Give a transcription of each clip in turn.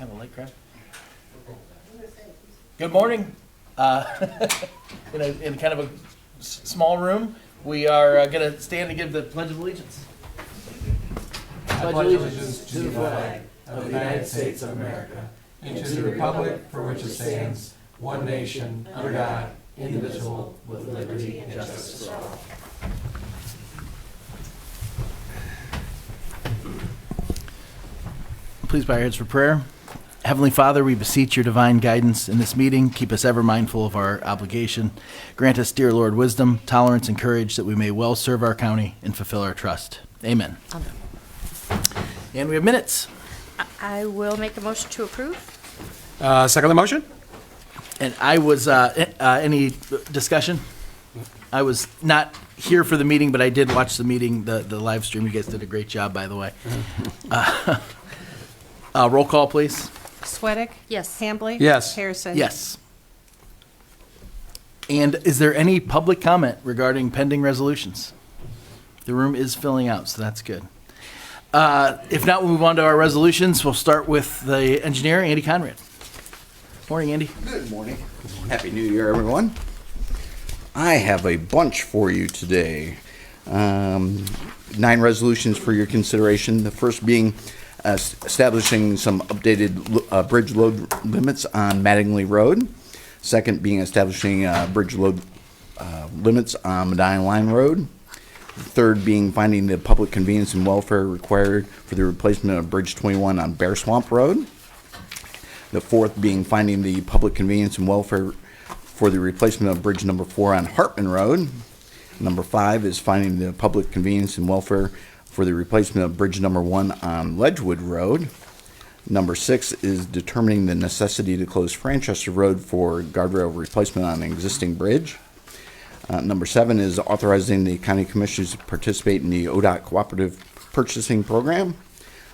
kind of light crowd. Good morning. In kind of a small room, we are going to stand and give the Pledge of Allegiance. I pledge allegiance to the flag of the United States of America and to the republic for which it stands, one nation, under God, indivisible, with liberty and justice for all. Please bow your heads for prayer. Heavenly Father, we beseech your divine guidance in this meeting. Keep us ever mindful of our obligation. Grant us, dear Lord, wisdom, tolerance, and courage that we may well serve our county and fulfill our trust. Amen. Amen. And we have minutes. I will make a motion to approve. Second the motion? And I was, any discussion? I was not here for the meeting, but I did watch the meeting, the live stream. You guys did a great job, by the way. Roll call, please. Sweattick? Yes. Hambley? Yes. Harrison? Yes. And is there any public comment regarding pending resolutions? The room is filling out, so that's good. If not, we'll move on to our resolutions. We'll start with the engineer, Andy Conrad. Morning, Andy. Good morning. Happy New Year, everyone. I have a bunch for you today. 9 resolutions for your consideration. The first being establishing some updated bridge load limits on Mattingly Road. Second being establishing bridge load limits on Medina Line Road. Third being finding the public convenience and welfare required for the replacement of Bridge 21 on Bear Swamp Road. The fourth being finding the public convenience and welfare for the replacement of Bridge number 4 on Hartman Road. Number 5 is finding the public convenience and welfare for the replacement of Bridge number 1 on Ledgewood Road. Number 6 is determining the necessity to close Franchester Road for guardrail replacement on an existing bridge. Number 7 is authorizing the county commissioners to participate in the ODOT cooperative purchasing program.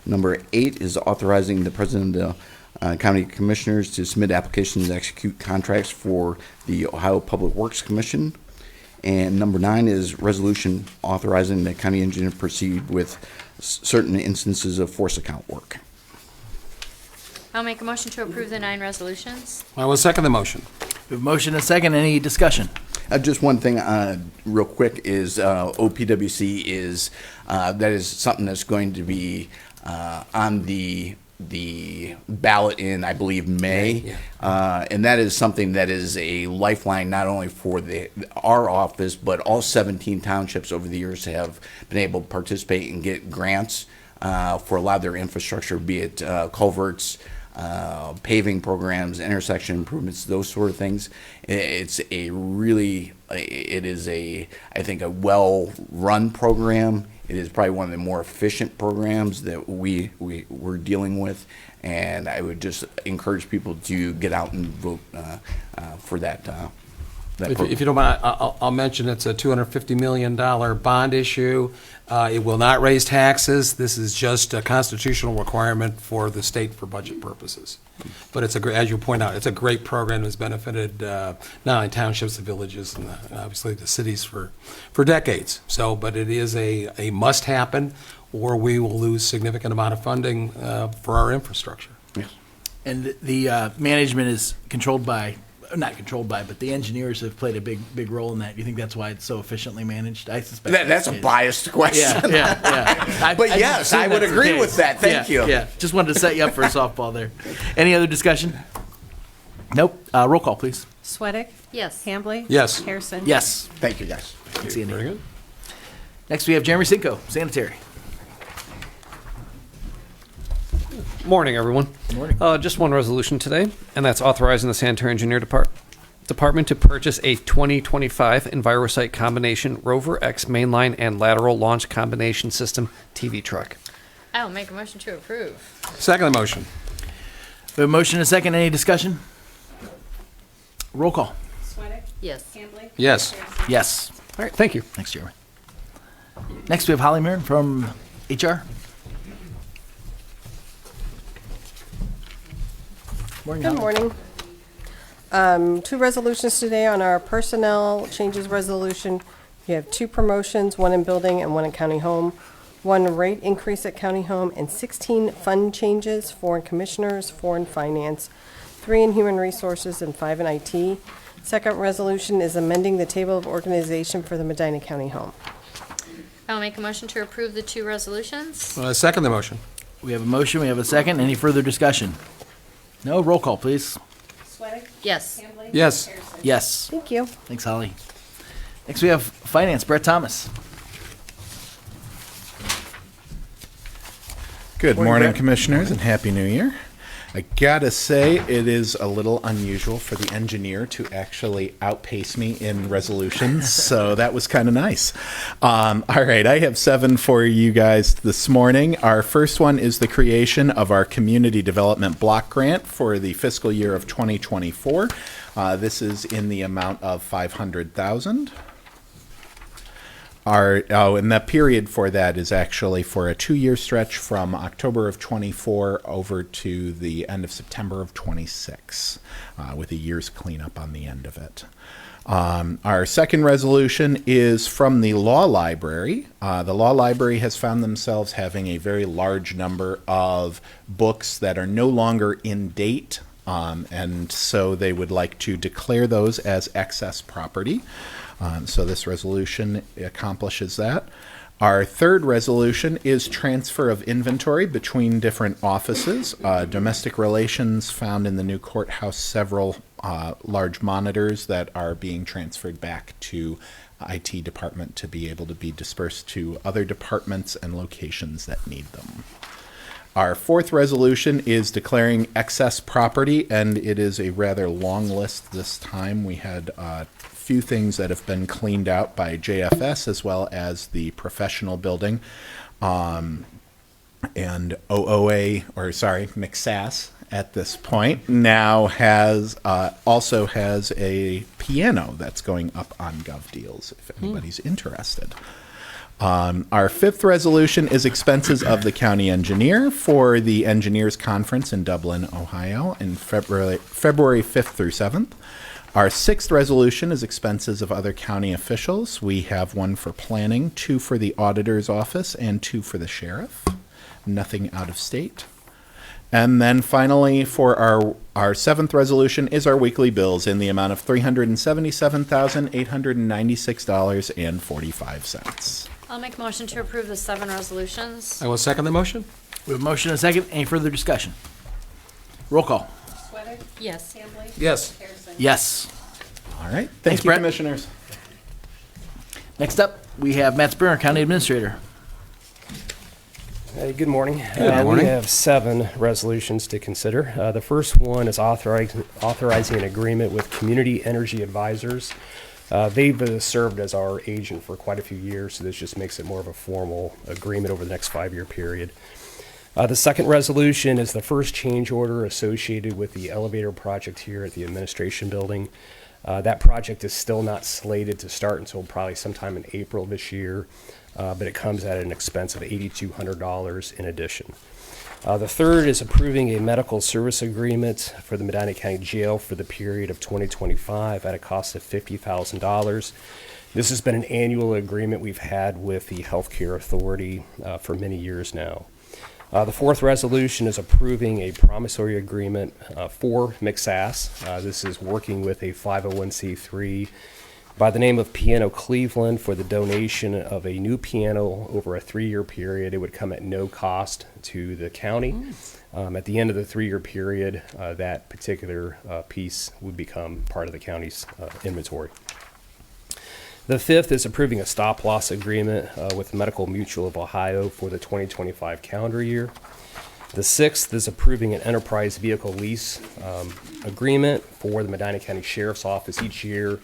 Number 8 is authorizing the president of the county commissioners to submit applications and execute contracts for the Ohio Public Works Commission. And number 9 is resolution authorizing the county engineer to proceed with certain instances of force account work. I'll make a motion to approve the 9 resolutions. I will second the motion. We have a motion and a second. Any discussion? Just one thing, real quick, is OPWC is that is something that's going to be on the ballot in, I believe, May, and that is something that is a lifeline not only for our office but all 17 townships over the years have been able to participate and get grants for a lot of their infrastructure, be it culverts, paving programs, intersection improvements, those sort of things. It is I think, a well-run program. It is probably one of the more efficient programs that we're dealing with, and I would just encourage people to get out and vote for that. If you don't mind, I'll mention it's a $250 million bond issue. It will not raise taxes. This is just a constitutional requirement for the state for budget purposes. But it's as you point out, it's a great program that's benefited not only townships, the villages, and obviously the cities for decades. So, but it is a must happen, or we will lose significant amount of funding for our infrastructure. Yes. And the management is controlled by, not controlled by, but the engineers have played a big role in that. You think that's why it's so efficiently managed? I suspect That's a biased question. Yeah. But yes, I would agree with that. Thank you. Yeah, just wanted to set you up for a softball there. Any other discussion? Nope. Roll call, please. Sweattick? Yes. Hambley? Yes. Harrison? Yes. Thank you, guys. Thanks, Andy. Very good. Next, we have Jeremy Cinco, sanitary. Morning, everyone. Good morning. Just one resolution today, and that's authorizing the sanitary engineer department to purchase a 2025 EnviroSite combination Rover X mainline and lateral launch combination system TV truck. I'll make a motion to approve. Second the motion. We have a motion and a second. Any discussion? Roll call. Sweattick? Yes. Hambley? Yes. Harrison? Yes. All right, thank you. Thanks, Jeremy. Next, we have Holly Marin from HR. Morning, Good Holly. morning. 2 resolutions today on our personnel changes resolution. You have 2 promotions, one in building and one in county home. 1 rate increase at County Home, and 16 fund changes, 4 in Commissioners, 4 in Finance, 3 in Human Resources, and 5 in IT. Second resolution is amending the table of organization for the Medina County Home. I'll make a motion to approve the 2 resolutions. Second the motion. We have a motion, we have a second. Any further discussion? No, roll call, please. Sweattick? Yes. Hambley? Yes. Harrison? Yes. Thank you. Thanks, Holly. Next, we have Finance, Brett Thomas. Good Morning, morning, Brett. Commissioners, and Happy New Year. I gotta say, it is a little unusual for the engineer to actually outpace me in resolutions, so that was kind of nice. All right, I have 7 for you guys this morning. Our first one is the creation of our Community Development Block Grant for the fiscal year of 2024. This is in the amount of $500,000. And the period for that is actually for a 2-year stretch from October of 24 over to the end of September of 26, with a year's cleanup on the end of it. Our second resolution is from the Law Library. The Law Library has found themselves having a very large number of books that are no longer in date, and so they would like to declare those as excess property. So this resolution accomplishes that. Our third resolution is transfer of inventory between different offices. Domestic Relations found in the new courthouse several large monitors that are being transferred back to IT department to be able to be dispersed to other departments and locations that need them. Our fourth resolution is declaring excess property, and it is a rather long list this time. We had few things that have been cleaned out by JFS as well as the professional building. And McSass at this point now has also has a piano that's going up on GovDeals if anybody's interested. Our fifth resolution is expenses of the county engineer for the engineers conference in Dublin, Ohio in February 5th through 7th. Our sixth resolution is expenses of other county officials. We have 1 for planning, 2 for the auditor's office, and 2 for the sheriff. Nothing out of state. And then finally, for our seventh resolution is our weekly bills in the amount of $377,896.45. I'll make a motion to approve the 7 resolutions. I will second the motion. We have a motion and a second. Any further discussion? Roll call. Sweattick? Yes. Hambley? Yes. Harrison? Yes. All right. Thanks, Thank you, Brett. Commissioners. Next up, we have Matt Springer, County Administrator. Hey, good morning. Good morning. We have 7 resolutions to consider. The first one is authorizing an agreement with Community Energy Advisors. They've served as our agent for quite a few years, so this just makes it more of a formal agreement over the next 5-year period. The second resolution is the first change order associated with the elevator project here at the administration building. That project is still not slated to start until probably sometime in April this year, but it comes at an expense of $8,200 in addition. The third is approving a medical service agreement for the Medina County Jail for the period of 2025 at a cost of $50,000. This has been an annual agreement we've had with the Healthcare Authority for many years now. The fourth resolution is approving a promissory agreement for McSass. This is working with a 501c3 by the name of Piano Cleveland for the donation of a new piano over a 3-year period. It would come at no cost to the county. At the end of the 3-year period, that particular piece would become part of the county's inventory. The fifth is approving a stop-loss agreement with Medical Mutual of Ohio for the 2025 calendar year. The sixth is approving an enterprise vehicle lease agreement for the Medina County Sheriff's Office. Each year,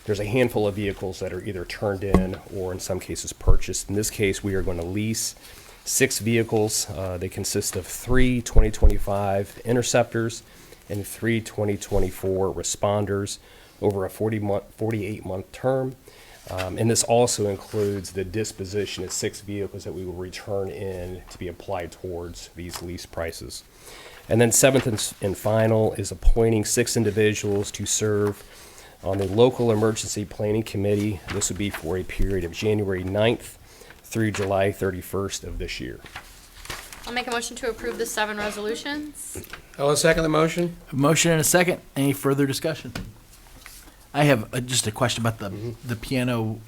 there's a handful of vehicles that are either turned in or in some cases purchased. In this case, we are going to lease 6 vehicles. They consist of 3 2025 Interceptors and 3 2024 Responders over a 48-month term. And this also includes the disposition of 6 vehicles that we will return in to be applied towards these lease prices. And then seventh and final is appointing 6 individuals to serve on the Local Emergency Planning Committee. This would be for a period of January 9th through July 31st of this year. I'll make a motion to approve the 7 resolutions. I'll second the motion. A motion and a second. Any further discussion? I have just a question about the piano.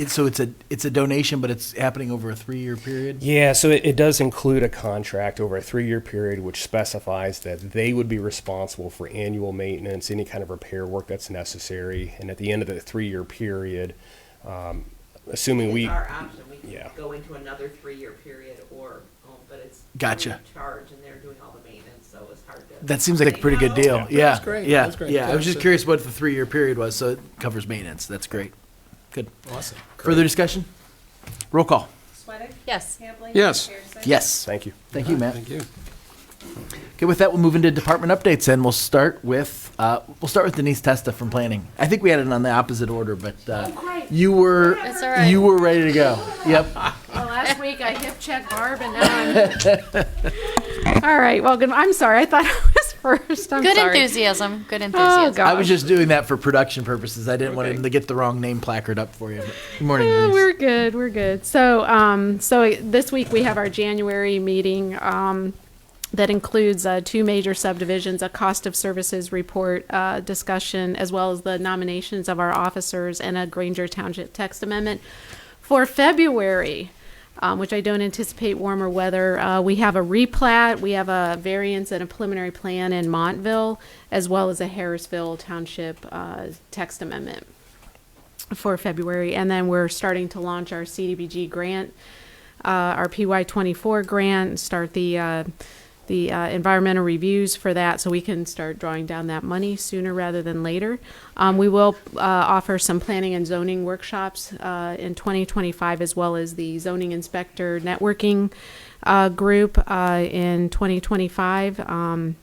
So it's a donation, but it's happening over a 3-year period? Yeah, so it does include a contract over a 3-year period, which specifies that they would be responsible for annual maintenance, any kind of repair work that's necessary. And at the end of the 3-year period, assuming It's we, our option, we can yeah. go into another 3-year period but it's. Gotcha. free of charge and they're doing all the maintenance, so it's hard to. That seems like a pretty good deal. Yeah, That's great. yeah, That's great. yeah. I was just That's- curious what the 3-year period was, so it covers maintenance. That's great. Good. Awesome. Further discussion? Roll call. Sweattick? Yes. Hambley? Yes. Pearson? Yes. thank you. Thank you, Matt. Thank you. Okay, with that, we'll move into department updates, and we'll start with Denise Testa from planning. I think we had it on the opposite order, but you were That's all right. you were ready to go. Yep. Well, last week I hip checked Barb and now I'm. All right. Well, good. I'm sorry. I thought I was first. I'm Good sorry. enthusiasm. Good Oh, enthusiasm. God. I was just doing that for production purposes. I didn't want him to get the wrong name placard up for you. Good morning, Denise. We're good. We're good. So this week we have our January meeting that includes 2 major subdivisions, a cost of services report discussion, as well as the nominations of our officers and a Granger Township text amendment. For February, which I don't anticipate warmer weather, we have a replat, we have a variance and a preliminary plan in Montville, as well as a Harrisville Township text amendment for February. And then we're starting to launch our CDBG grant, our PY24 grant, start the environmental reviews for that, so we can start drawing down that money sooner rather than later. We will offer some planning and zoning workshops in 2025, as well as the zoning inspector networking group in 2025.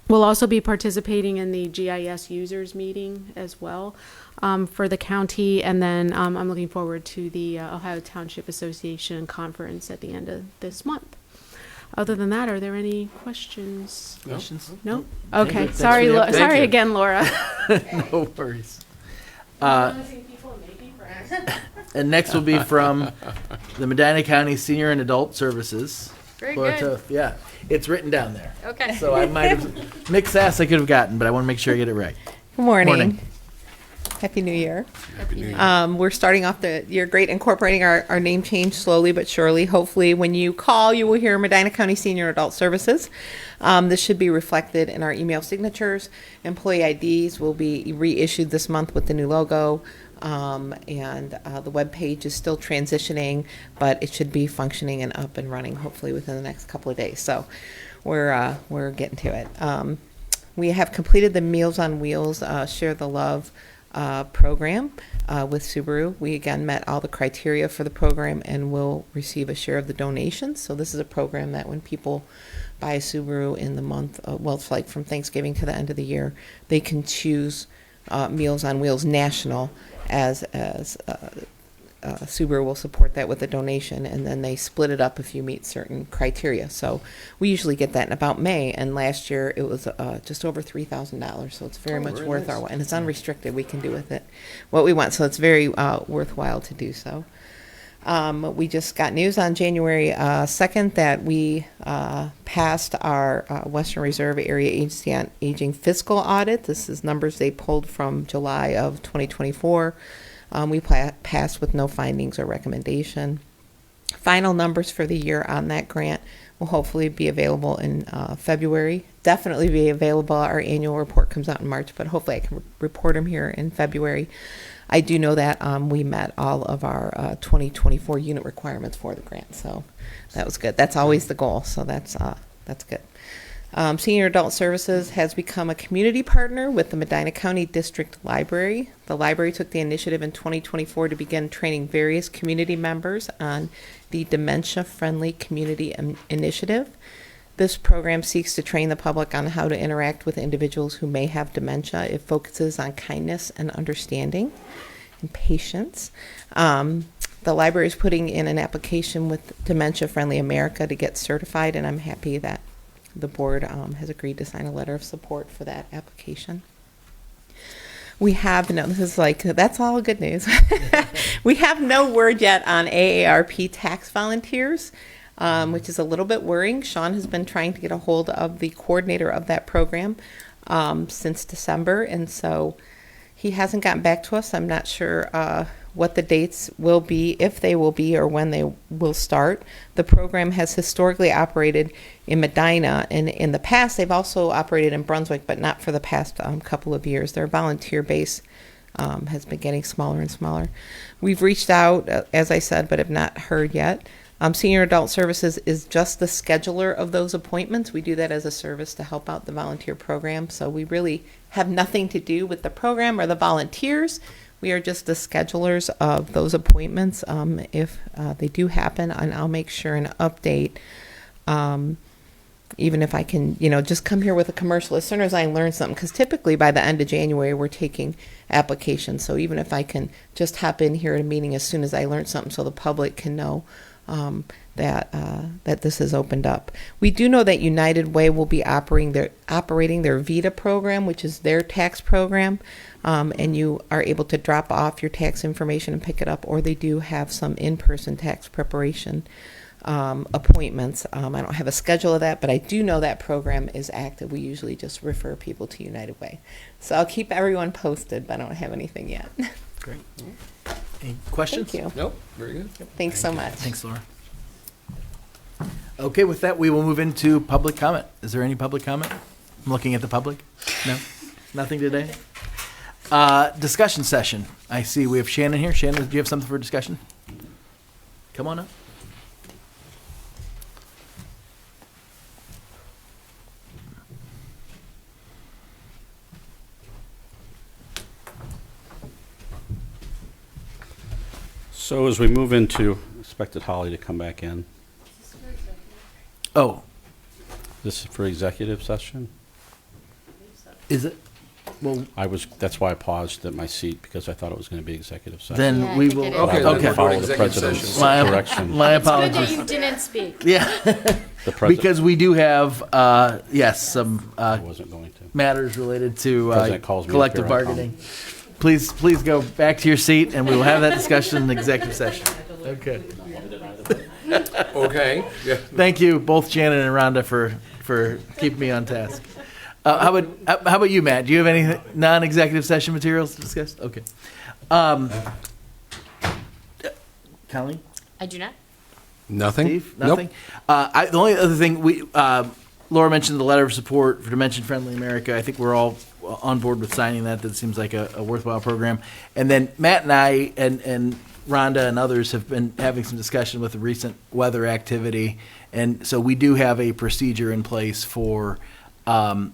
We'll also be participating in the GIS users meeting as well for the county, and then I'm looking forward to the Ohio Township Association conference at the end of this month. Other than that, are there any questions? Questions? No? Thank Okay, you. Thanks sorry, for the update. sorry Thank you. again, Laura. No worries. And next will be from the Medina County Senior and Adult Services. Very Laura good. Toth. Yeah, it's written down there. Okay. So I might have mixed ass I could have gotten, but I want to make sure I get it right. Good morning. Morning. Happy New Year. Happy New Year. We're starting off the year great, incorporating our name change slowly but surely. Hopefully, when you call, you will hear Medina County Senior Adult Services. This should be reflected in our email signatures. Employee IDs will be reissued this month with the new logo. And the web page is still transitioning, but it should be functioning and up and running hopefully within the next couple of days. So we're getting to it. We have completed the Meals on Wheels Share the Love program with Subaru. We again met all the criteria for the program and will receive a share of the donations. So this is a program that when people buy a Subaru in the month, well, it's like from Thanksgiving to the end of the year, they can choose Meals on Wheels National as Subaru will support that with a donation, and then they split it up if you meet certain criteria. So we usually get that in about May, and last year it was just over $3,000. So it's very much worth our while, and it's unrestricted. We can do with it what we want. So it's very worthwhile to do so. We just got news on January 2nd that we passed our Western Reserve Area Agency on Aging fiscal audit. This is numbers they pulled from July of 2024. We passed with no findings or recommendation. Final numbers for the year on that grant will hopefully be available in February. Definitely be available. Our annual report comes out in March, but hopefully I can report them here in February. I do know that we met all of our 2024 unit requirements for the grant, so that was good. That's always the goal, so that's good. Senior Adult Services has become a community partner with the Medina County District Library. The library took the initiative in 2024 to begin training various community members on the Dementia Friendly Community Initiative. This program seeks to train the public on how to interact with individuals who may have dementia. It focuses on kindness and understanding and patience. The library is putting in an application with Dementia Friendly America to get certified, and I'm happy that the board has agreed to sign a letter of support for that application. We have no, this is like, that's all good news. We have no word yet on AARP tax volunteers, which is a little bit worrying. Sean has been trying to get a hold of the coordinator of that program since December, and so he hasn't gotten back to us. I'm not sure what the dates will be, if they will be, or when they will start. The program has historically operated in Medina, and in the past they've also operated in Brunswick, but not for the past couple of years. Their volunteer base has been getting smaller and smaller. We've reached out, as I said, but have not heard yet. Senior Adult Services is just the scheduler of those appointments. We do that as a service to help out the volunteer program, so we really have nothing to do with the program or the volunteers. We are just the schedulers of those appointments if they do happen, and I'll make sure and update, even if I can, just come here with a commercial as soon as I learn something, because typically by the end of January we're taking applications. So even if I can just hop in here at a meeting as soon as I learn something so the public can know that this has opened up. We do know that United Way will be operating their VITA program, which is their tax program, and you are able to drop off your tax information and pick it up, or they do have some in-person tax preparation appointments. I don't have a schedule of that, but I do know that program is active. We usually just refer people to United Way. So I'll keep everyone posted, but I don't have anything yet. Great. Any questions? Thank you. Nope, very good. Thanks so much. Thanks, Laura. Okay, with that, we will move into public comment. Is there any public comment? I'm looking at the public. No? Nothing today? Discussion session. I see we have Shannon here. Shannon, do you have something for discussion? Come on up. So as we move into, expected Holly to come back in. Oh, This is for executive session? is it? Well, That's why I paused at my seat, because I thought it was going to be executive session. then Yeah, I we think will. it is. But I Okay, wanted then to follow we're the executive president's session. My direction. my It's good that apologies. you didn't speak. Yeah, The president, because we do have, yes, some I wasn't going to. matters related to President calls me up collective here, I'll bargaining. Please go back to your seat, and we will have that discussion in executive session. Okay. Okay. Yeah. Thank you, both Shannon and Rhonda, for keeping me on task. How about you, Matt? Do you have any non-executive session materials to discuss? Okay. Colleen? I do not. Nothing? Steve? Nope. Nothing? The only other thing, Laura mentioned the letter of support for Dimension Friendly America. I think we're all on board with signing that. That seems like a worthwhile program. And then Matt and I and Rhonda and others have been having some discussion with the recent weather activity. And so we do have a procedure in place for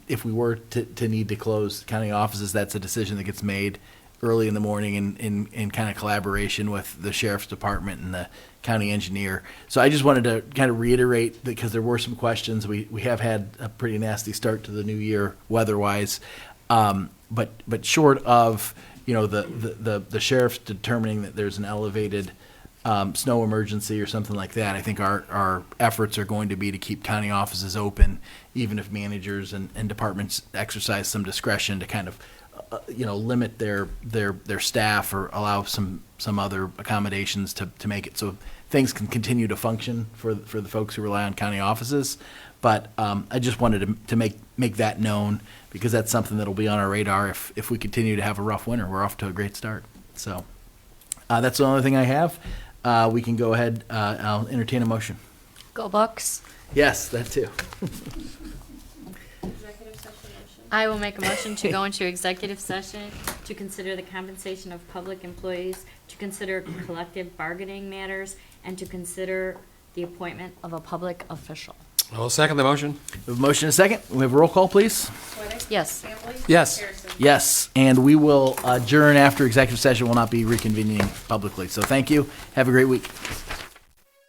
if we were to need to close county offices. That's a decision that gets made early in the morning in kind of collaboration with the sheriff's department and the county engineer. So I just wanted to kind of reiterate, because there were some questions. We have had a pretty nasty start to the new year weather-wise. But short of, the sheriff's determining that there's an elevated snow emergency or something like that, I think our efforts are going to be to keep county offices open, even if managers and departments exercise some discretion to kind of limit their staff or allow some other accommodations to make it so things can continue to function for the folks who rely on county offices. But I just wanted to make that known, because that's something that'll be on our radar if we continue to have a rough winter. We're off to a great start. So that's the only thing I have. We can go ahead. I'll entertain a motion. Go Bucks. Yes, that too. I will make a motion to go into executive session to consider the compensation of public employees, to consider collective bargaining matters, and to consider the appointment of a public official. I'll second the motion. We have a motion and a second. We have a roll call, please. Yes. Yes. Yes, and we will adjourn after executive session. Will not be reconvening publicly. So thank you. Have a great week.